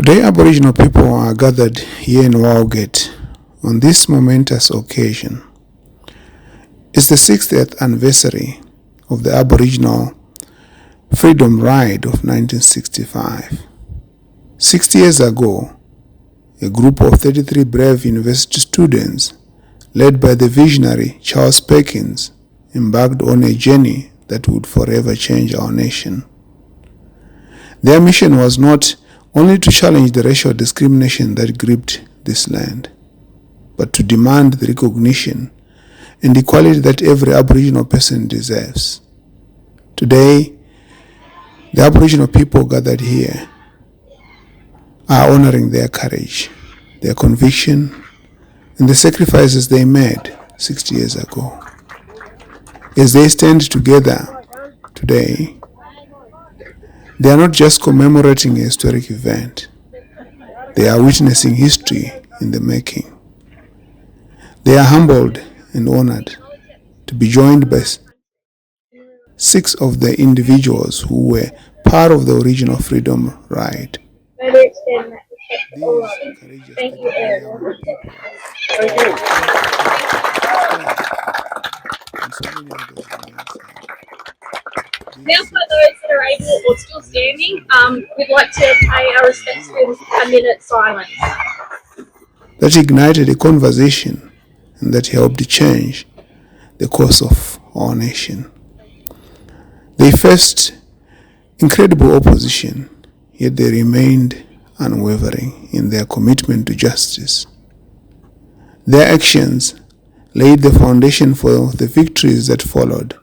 Today, Aboriginal people are gathered here in Walgett on this momentous occasion. It's the 60th anniversary of the Aboriginal Freedom Ride of 1965. 60 years ago, a group of 33 brave university students, led by the visionary Charles Perkins, embarked on a journey that would forever change our nation. Their mission was not only to challenge the racial discrimination that gripped this land, but to demand the recognition and equality that every Aboriginal person deserves. Today, the Aboriginal people gathered here are honoring their courage, their conviction, and the sacrifices they made 60 years ago. As they stand together today, they are not just commemorating a historic event. They are witnessing history in the making. They are humbled and honored to be joined by 6 of the individuals who were part of the original Freedom Ride. These courageous Thank you, Aaron. Now, for those that are able or still standing, we'd like to pay our respects with a minute silence. That ignited a conversation and that helped change the course of our nation. They faced incredible opposition, yet they remained unwavering in their commitment to justice. Their actions laid the foundation for the victories that followed.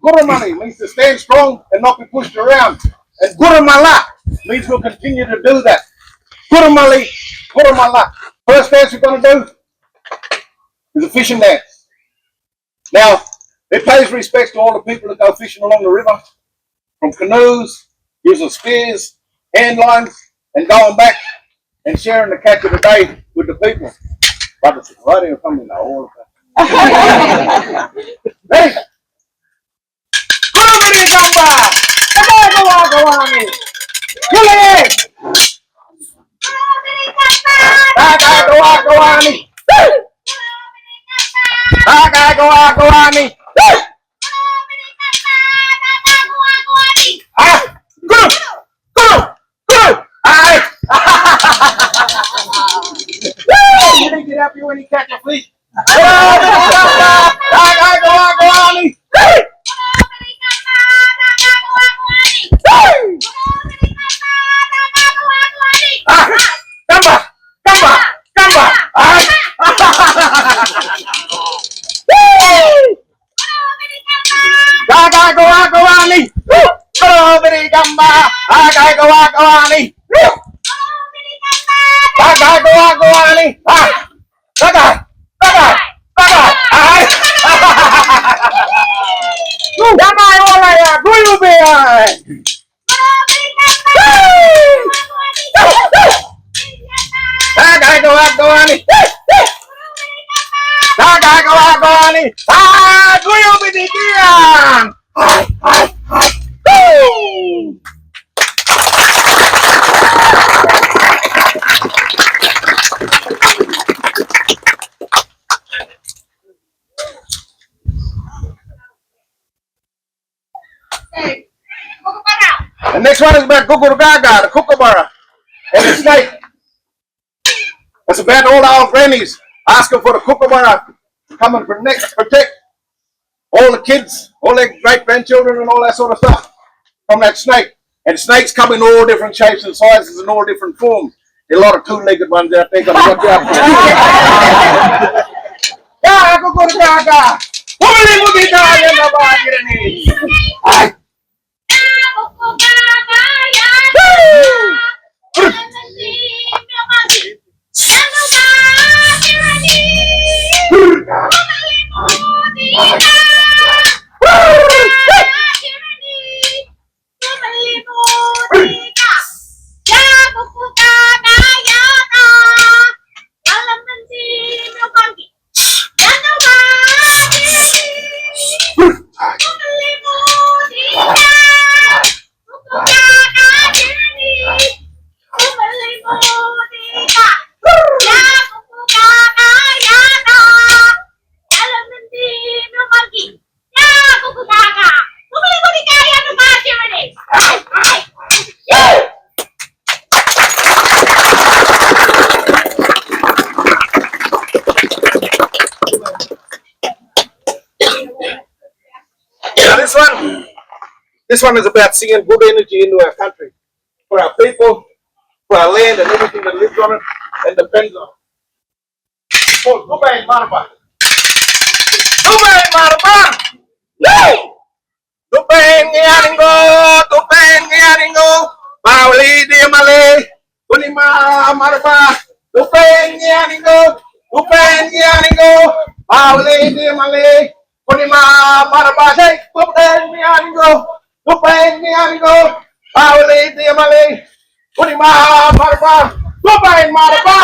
Gurumali means to stand strong and not be pushed around. And Gurumala means we'll continue to do that. Gurumali, Gurumala. First dance we're going to do is a fishing dance. Now, it pays respects to all the people that go fishing along the river, from canoes, using spears, hand lines, and going back and sharing the catch of the day with the people. But right here coming now, all of that. Ready? You didn't get up here when you catch a fish. The next one is about Gugurgaga, the kookaburra, and the snake. It's about all our grannies asking for the kookaburra to come and protect all the kids, all their great-grandchildren and all that sort of stuff from that snake. And snakes come in all different shapes and sizes and all different forms. There are a lot of two-legged ones out there. Got to watch out for. This one is about seeing good energy into our country, for our people, for our land and everything that lives on it and depends on it. So, go back, Maraba. Go back, Maraba. No! Tupeng yaringo, Pauli di Malay, Kunima Maraba, Tupeng yaringo, Pauli di Malay, Kunima Maraba, Tupeng yaringo, Pauli di Malay, Kunima Maraba, Tupeng Maraba.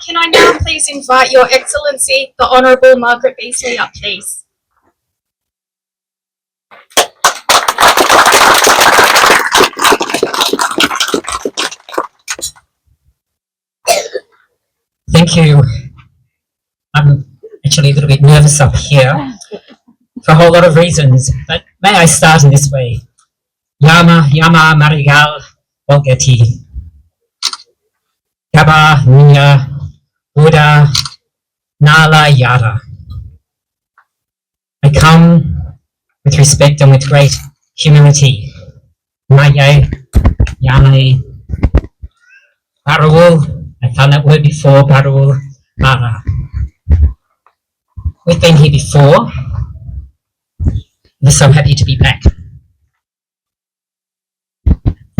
Can I now please invite Your Excellency, the Honourable Margaret Beasley, up, please? Thank you. I'm actually a little bit nervous up here for a whole lot of reasons, but may I start in this way? Yama Marigal Walgett. Gaba Nya Buddha Nala Yara. I come with respect and with great humility. Maya Yame Barawul. I found that word before, Barawul Mara. We've been here before. We're so happy to be back.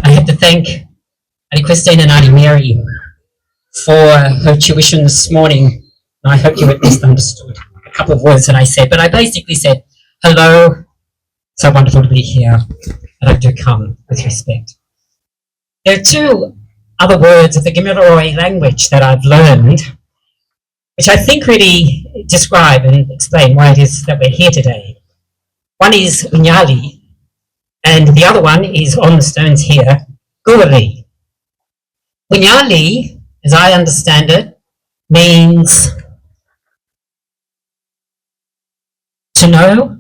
I have to thank Auntie Christine and Auntie Mary for her tuition this morning. I hope you at least understood a couple of words that I said, but I basically said, hello, so wonderful to be here, and I do come with respect. There are two other words of the Gamilaroi language that I've learned, which I think really describe and explain why it is that we're here today. One is unyali, and the other one is on the stones here, guari. Unyali, as I understand it, means to know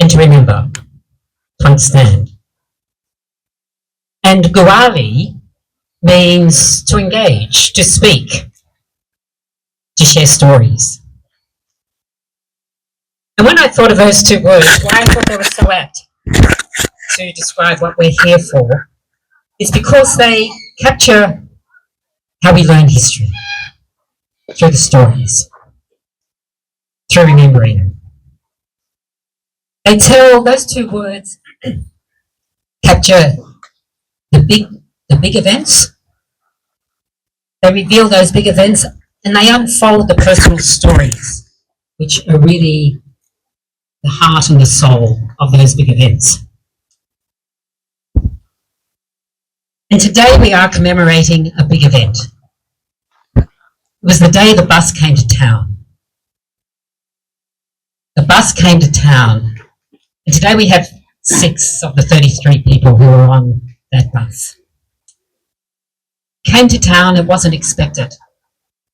and to remember, to understand. And guari means to engage, to speak, to share stories. And when I thought of those two words, why I thought they were so apt to describe what we're here for, is because they capture how we learn history, through the stories, through remembering. They tell, those two words capture the big events. They reveal those big events and they unfold the personal stories, which are really the heart and the soul of those big events. And today we are commemorating a big event. It was the day the bus came to town. The bus came to town, and today we have 6 of the 33 people who were on that bus. Came to town, it wasn't expected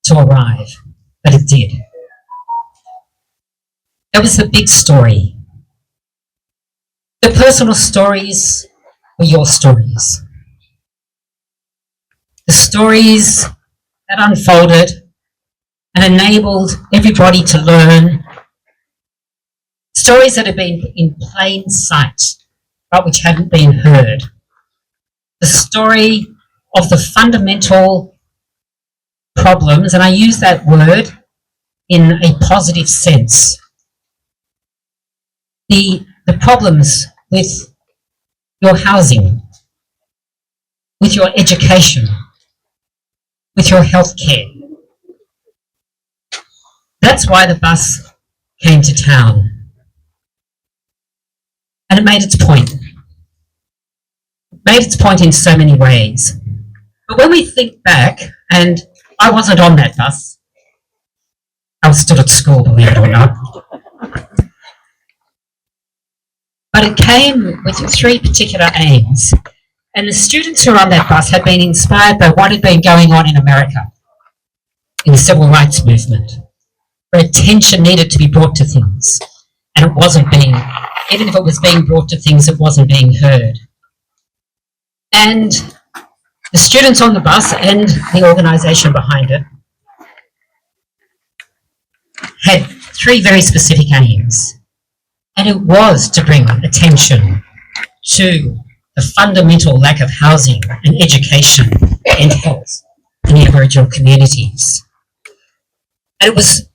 to arrive, but it did. That was the big story. The personal stories were your stories. The stories that unfolded and enabled everybody to learn. Stories that had been in plain sight, but which hadn't been heard. The story of the fundamental problems, and I use that word in a positive sense. The problems with your housing, with your education, with your health care. That's why the bus came to town. And it made its point. It made its point in so many ways. But when we think back, and I wasn't on that bus, I was still at school, believe it or not. But it came with three particular aims. And the students who were on that bus had been inspired by what had been going on in America in the civil rights movement, where attention needed to be brought to things. And it wasn't being, even if it was being brought to things, it wasn't being heard. And the students on the bus and the organisation behind it had three very specific aims. And it was to bring attention to the fundamental lack of housing and education and health in the Aboriginal communities. And it was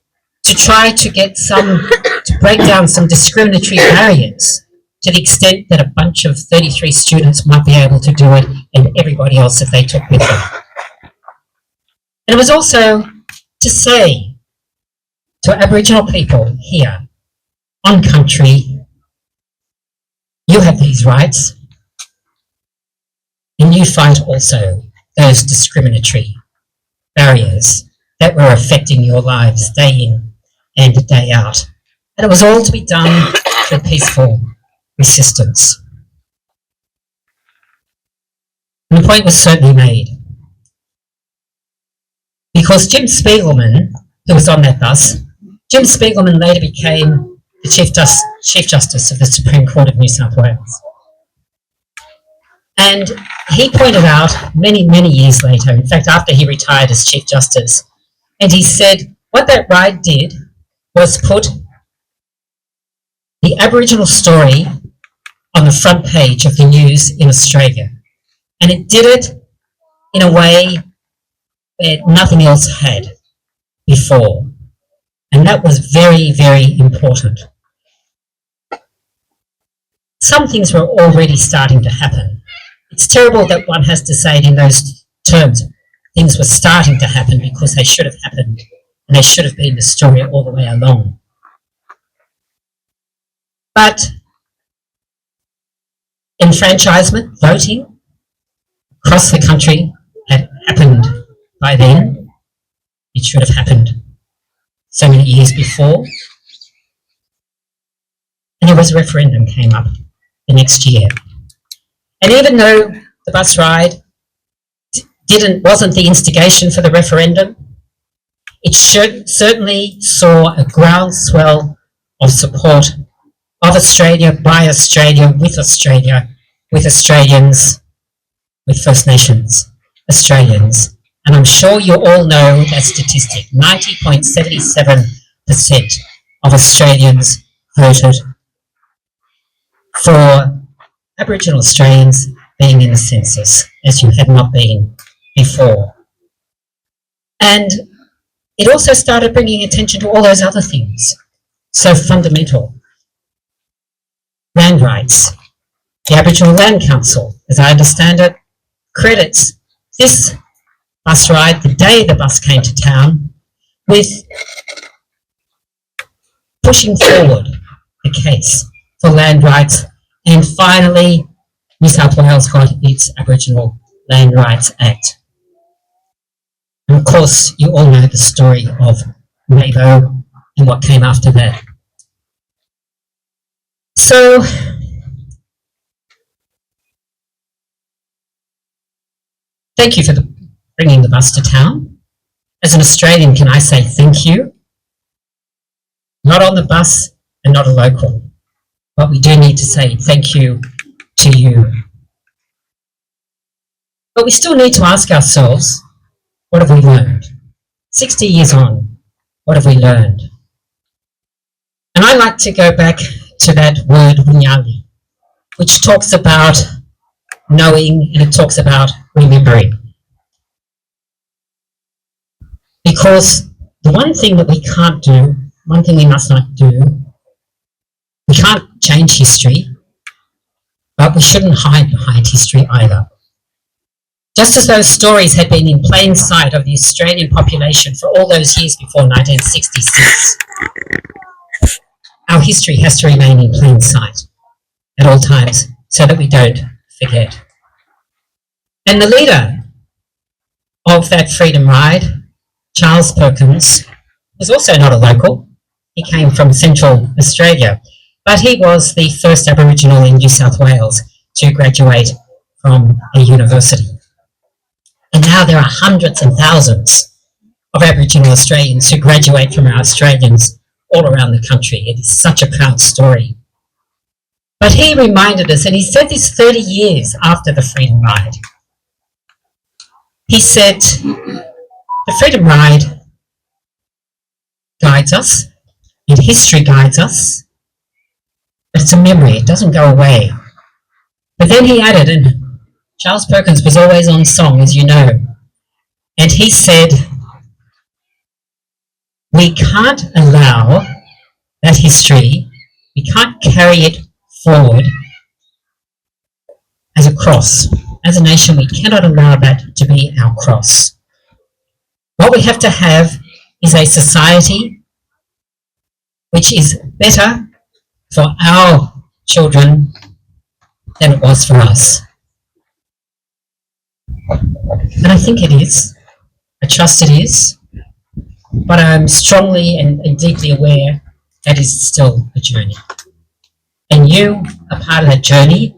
to try to get to break down some discriminatory barriers to the extent that a bunch of 33 students might be able to do it and everybody else that they took with them. And it was also to say to Aboriginal people here on country, you have these rights, and you fight also those discriminatory barriers that were affecting your lives day in and day out. And it was all to be done through peaceful resistance. And the point was certainly made. Because Jim Spiegelman, who was on that bus, Jim Spiegelman later became the Chief Justice of the Supreme Court of New South Wales. And he pointed out many, many years later, in fact, after he retired as Chief Justice, and he said what that ride did was put the Aboriginal story on the front page of the news in Australia. And it did it in a way that nothing else had before. And that was very, very important. Some things were already starting to happen. It's terrible that one has to say it in those terms. Things were starting to happen because they should have happened, and they should have been the story all the way along. But enfranchisement, voting, across the country had happened by then. It should have happened so many years before. And there was a referendum came up the next year. And even though the bus ride wasn't the instigation for the referendum, it certainly saw a groundswell of support of Australia, by Australia, with Australians, with First Nations Australians. And I'm sure you all know that statistic. 90.77% of Australians voted for Aboriginal Australians being in the census, as you had not been before. And it also started bringing attention to all those other things, so fundamental. Land rights. The Aboriginal Land Council, as I understand it, credits this bus ride, the day the bus came to town, with pushing forward the case for land rights. And finally, New South Wales got its Aboriginal Land Rights Act. And of course, you all know the story of Mabo and what came after that. So, thank you for bringing the bus to town. As an Australian, can I say thank you? Not on the bus and not a local. But we do need to say thank you to you. But we still need to ask ourselves, what have we learned? 60 years on, what have we learned? And I like to go back to that word wunyali, which talks about knowing and it talks about remembering. Because the one thing that we can't do, one thing we must not do, we can't change history, but we shouldn't hide behind history either. Just as those stories had been in plain sight of the Australian population for all those years before 1966, our history has to remain in plain sight at all times so that we don't forget. And the leader of that freedom ride, Charles Perkins, was also not a local. He came from Central Australia, but he was the first Aboriginal in New South Wales to graduate from a university. And now there are hundreds and thousands of Aboriginal Australians who graduate from our Australians all around the country. It is such a proud story. But he reminded us, and he said this 30 years after the Freedom Ride. He said, the Freedom Ride guides us, and history guides us, but it's a memory, it doesn't go away. But then he added, and Charles Perkins was always on song, as you know, and he said, we can't allow that history, we can't carry it forward as a cross. As a nation, we cannot allow that to be our cross. What we have to have is a society which is better for our children than it was for us. And I think it is. I trust it is. But I'm strongly and deeply aware that is still a journey. And you are part of that journey,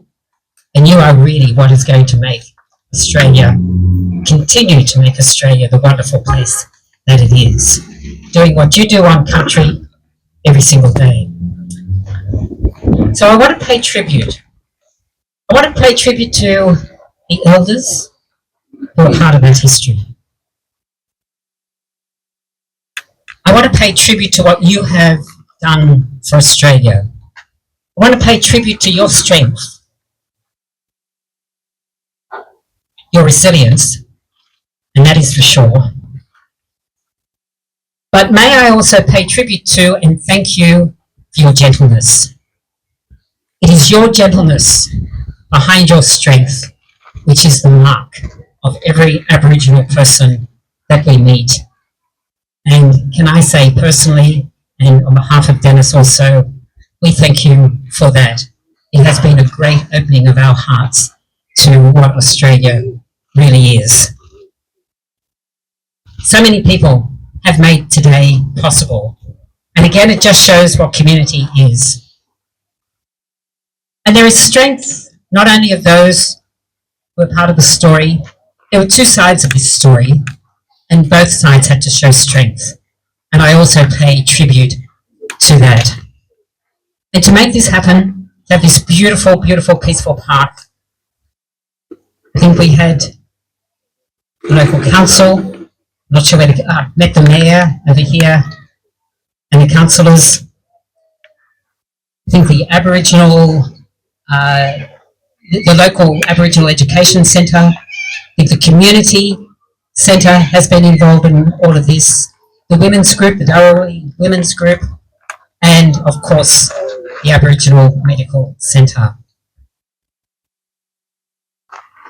and you are really what is going to make Australia, continue to make Australia the wonderful place that it is, doing what you do on country every single day. So I want to pay tribute. I want to pay tribute to the elders who are part of that history. I want to pay tribute to what you have done for Australia. I want to pay tribute to your strength, your resilience, and that is for sure. But may I also pay tribute to and thank you for your gentleness. It is your gentleness behind your strength which is the mark of every Aboriginal person that we meet. And can I say personally, and on behalf of Dennis also, we thank you for that. It has been a great opening of our hearts to what Australia really is. So many people have made today possible. And again, it just shows what community is. And there is strength not only of those who are part of the story. There were two sides of this story, and both sides had to show strength. And I also pay tribute to that. And to make this happen, to have this beautiful, beautiful, peaceful park, I think we had the local council, not sure where met the mayor over here, and the councillors. I think the Aboriginal, the local Aboriginal Education Centre, I think the community centre has been involved in all of this, the women's group, the Darrawee Women's Group, and of course the Aboriginal Medical Centre.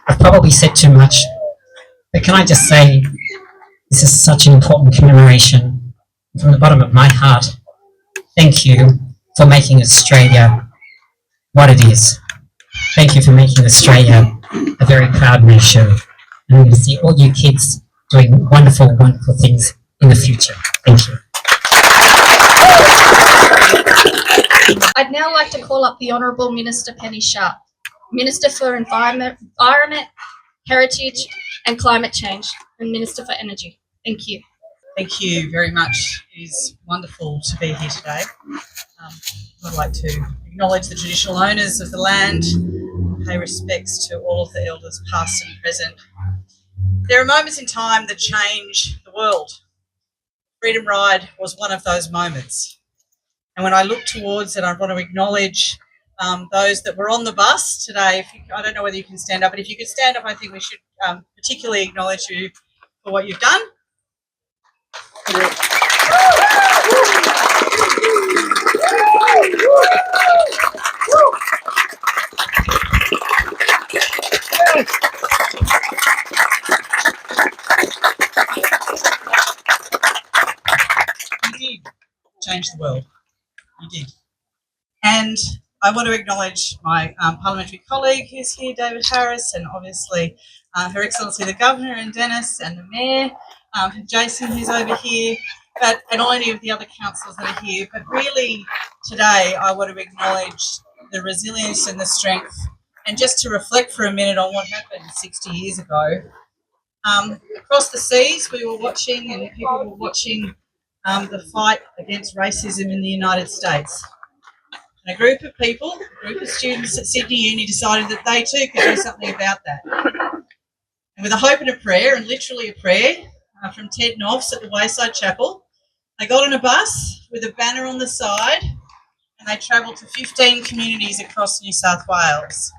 I've probably said too much, but can I just say this is such an important commemoration. From the bottom of my heart, thank you for making Australia what it is. Thank you for making Australia a very proud nation. And I'm going to see all you kids doing wonderful, wonderful things in the future. Thank you. I'd now like to call up the Honourable Minister Penny Sharp, Minister for Environment, Heritage and Climate Change, and Minister for Energy. Thank you. Thank you very much. It is wonderful to be here today. I'd like to acknowledge the traditional owners of the land, pay respects to all of the elders past and present. There are moments in time that change the world. Freedom Ride was one of those moments. And when I look towards it, I want to acknowledge those that were on the bus today. I don't know whether you can stand up, but if you could stand up, I think we should particularly acknowledge you for what you've done. change the world. You did. And I want to acknowledge my parliamentary colleague who's here, David Harris, and obviously Her Excellency the Governor and Dennis and the Mayor, Jason who's over here, and all any of the other councillors that are here. But really today I want to acknowledge the resilience and the strength, and just to reflect for a minute on what happened 60 years ago. Across the seas we were watching, and people were watching the fight against racism in the United States. And a group of people, a group of students at Sydney Uni decided that they too could do something about that. And with a hope and a prayer, and literally a prayer, from Ted Knopf's at the Wayside Chapel, they got on a bus with a banner on the side, and they travelled to 15 communities across New South Wales.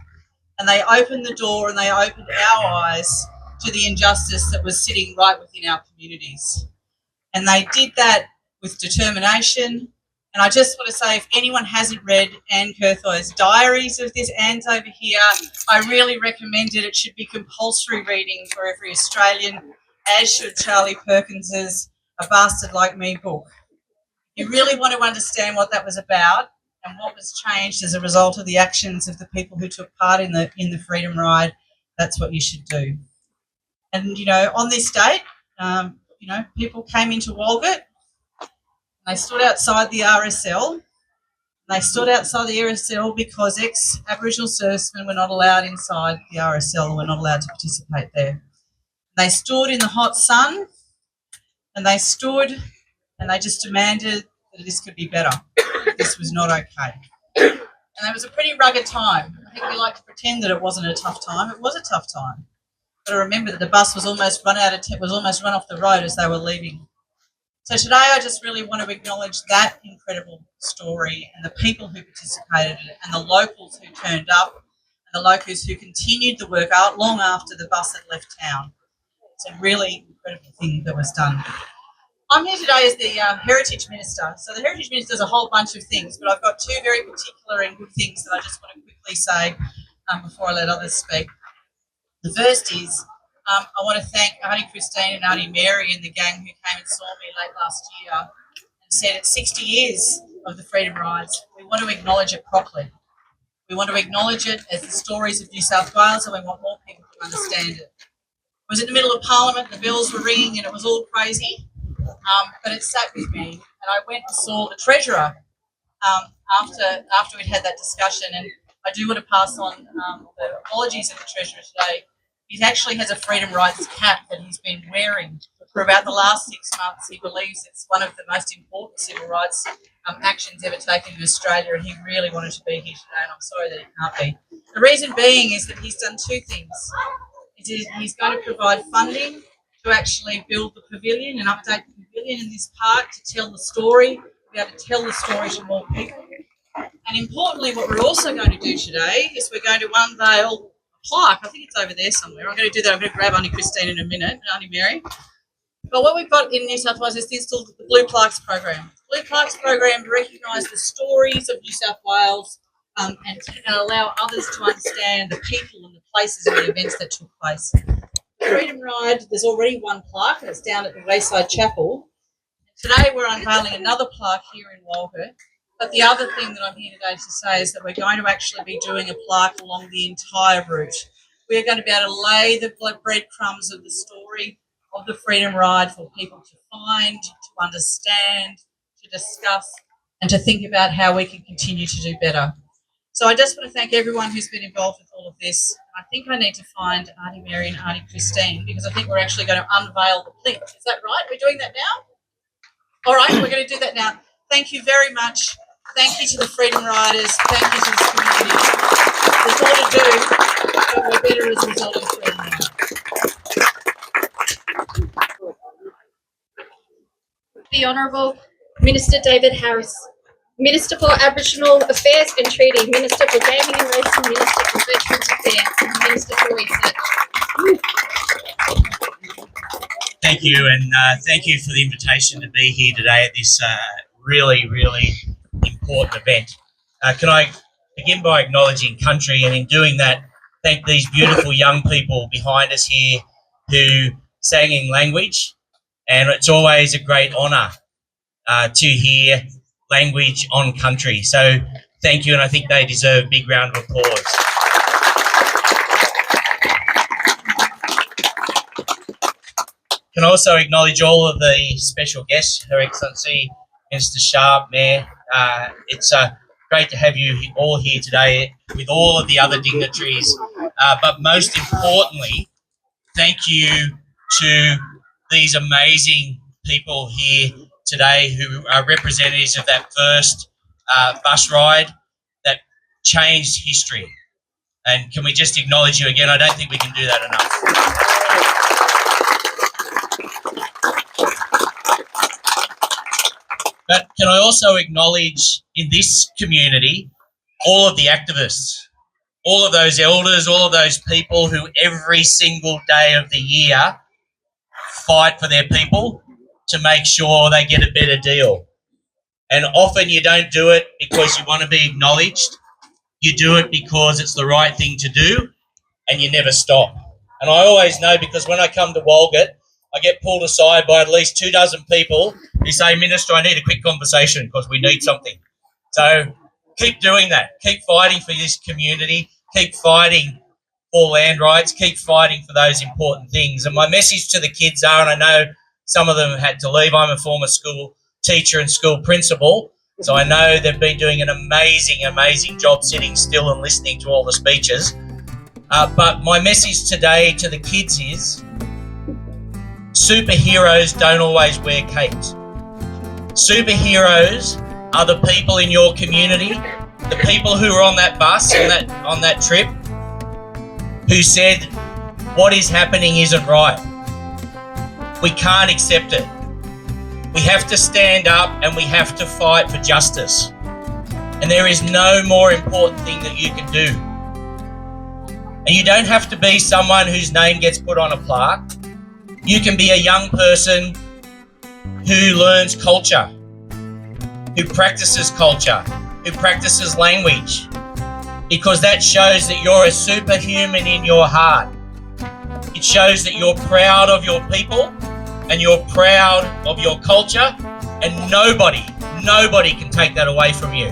And they opened the door and they opened our eyes to the injustice that was sitting right within our communities. And they did that with determination. And I just want to say, if anyone hasn't read Anne Curthoy's diaries of this, Anne's over here, I really recommend it. It should be compulsory reading for every Australian, as should Charlie Perkins's A Bastard Like Me book. You really want to understand what that was about and what was changed as a result of the actions of the people who took part in the Freedom Ride. That's what you should do. And, you know, on this date, you know, people came into Walgett. They stood outside the RSL. They stood outside the RSL because ex-Aboriginal servicemen were not allowed inside the RSL, were not allowed to participate there. They stood in the hot sun, and they stood and they just demanded that this could be better. This was not okay. And it was a pretty rugged time. I think we like to pretend that it wasn't a tough time. It was a tough time. But I remember that the bus was almost run off the road as they were leaving. So today I just really want to acknowledge that incredible story and the people who participated in it, and the locals who turned up, and the locals who continued the work out long after the bus had left town. It's a really incredible thing that was done. I'm here today as the Heritage Minister. So the Heritage Minister does a whole bunch of things, but I've got two very particular and good things that I just want to quickly say before I let others speak. The first is I want to thank Auntie Christine and Auntie Mary and the gang who came and saw me late last year and said it's 60 years of the Freedom Rides. We want to acknowledge it properly. We want to acknowledge it as the stories of New South Wales, and we want more people to understand it. I was in the middle of Parliament, the bells were ringing and it was all crazy, but it sat with me, and I went and saw the Treasurer after we'd had that discussion, and I do want to pass on the apologies of the Treasurer today. He actually has a Freedom Rides cap that he's been wearing for about the last 6 months. He believes it's one of the most important civil rights actions ever taken in Australia, and he really wanted to be here today, and I'm sorry that he can't be. The reason being is that he's done two things. He's going to provide funding to actually build the pavilion and update the pavilion in this park to tell the story, to be able to tell the story to more people. And importantly, what we're also going to do today is we're going to unveil plaque. I think it's over there somewhere. I'm going to do that. I'm going to grab Auntie Christine in a minute, Auntie Mary. But what we've got in New South Wales is this called the Blue Plaques Program. The Blue Plaques Program to recognise the stories of New South Wales and allow others to understand the people and the places and the events that took place. The Freedom Ride, there's already one plaque, and it's down at the Wayside Chapel. Today we're unveiling another plaque here in Walgett. But the other thing that I'm here today to say is that we're going to actually be doing a plaque along the entire route. We're going to be able to lay the breadcrumbs of the story of the Freedom Ride for people to find, to understand, to discuss, and to think about how we can continue to do better. So I just want to thank everyone who's been involved with all of this. I think I need to find Auntie Mary and Auntie Christine, because I think we're actually going to unveil the plinth. Is that right? We're doing that now? All right, we're going to do that now. Thank you very much. Thank you to the Freedom Riders. Thank you to this community. There's more to do, but we're better as a result of the Freedom Ride. The Honourable Minister David Harris, Minister for Aboriginal Affairs and Treaty, Minister for Gaming and Racing, Minister for Veterans Affairs, Minister for Research. Thank you, and thank you for the invitation to be here today at this really important event. Can I begin by acknowledging country, and in doing that, thank these beautiful young people behind us here who sang in language, and it's always a great honour to hear language on country. So thank you, and I think they deserve a big round of applause. Can also acknowledge all of the special guests, Her Excellency Minister Sharp, Mayor. It's great to have you all here today with all of the other dignitaries. But most importantly, thank you to these amazing people here today who are representatives of that first bus ride that changed history. And can we just acknowledge you again? I don't think we can do that enough. But can I also acknowledge in this community all of the activists, all of those elders, all of those people who every single day of the year fight for their people to make sure they get a better deal. And often you don't do it because you want to be acknowledged. You do it because it's the right thing to do, and you never stop. And I always know, because when I come to Walgett, I get pulled aside by at least 24 people who say, Minister, I need a quick conversation because we need something. So keep doing that. Keep fighting for this community. Keep fighting for land rights. Keep fighting for those important things. And my message to the kids are, and I know some of them had to leave. I'm a former school teacher and school principal, so I know they've been doing an amazing, amazing job sitting still and listening to all the speeches. But my message today to the kids is, superheroes don't always wear capes. Superheroes are the people in your community, the people who were on that bus, on that trip, who said, what is happening isn't right. We can't accept it. We have to stand up and we have to fight for justice. And there is no more important thing that you can do. And you don't have to be someone whose name gets put on a plaque. You can be a young person who learns culture, who practices culture, who practices language, because that shows that you're a superhuman in your heart. It shows that you're proud of your people and you're proud of your culture, and nobody can take that away from you.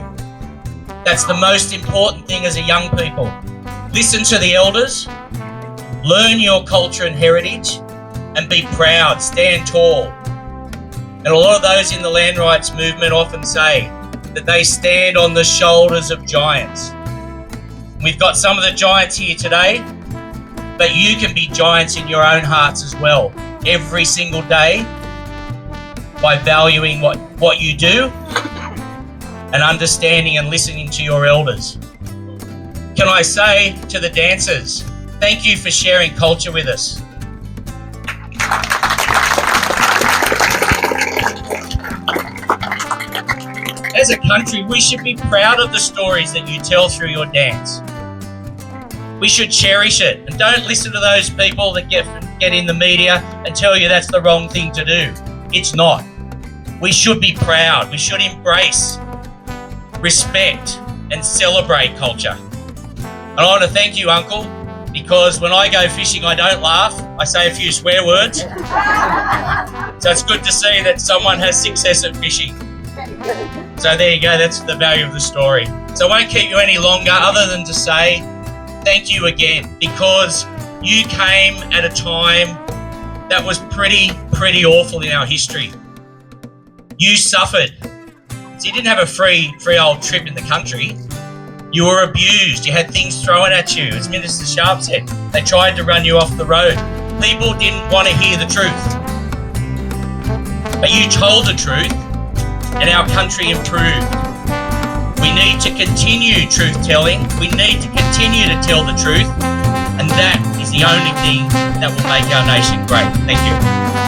That's the most important thing as a young people. Listen to the elders, learn your culture and heritage, and be proud, stand tall. And a lot of those in the land rights movement often say that they stand on the shoulders of giants. We've got some of the giants here today, but you can be giants in your own hearts as well, every single day, by valuing what you do and understanding and listening to your elders. Can I say to the dancers, thank you for sharing culture with us. As a country, we should be proud of the stories that you tell through your dance. We should cherish it, and don't listen to those people that get in the media and tell you that's the wrong thing to do. It's not. We should be proud. We should embrace, respect, and celebrate culture. And I want to thank you, Uncle, because when I go fishing, I don't laugh. I say a few swear words. So it's good to see that someone has success at fishing. So there you go, that's the value of the story. So I won't keep you any longer other than to say thank you again, because you came at a time that was pretty awful in our history. You suffered. So you didn't have a free old trip in the country. You were abused. You had things thrown at you. As Minister Sharp said, they tried to run you off the road. People didn't want to hear the truth. But you told the truth, and our country improved. We need to continue truth-telling. We need to continue to tell the truth, and that is the only thing that will make our nation great. Thank you.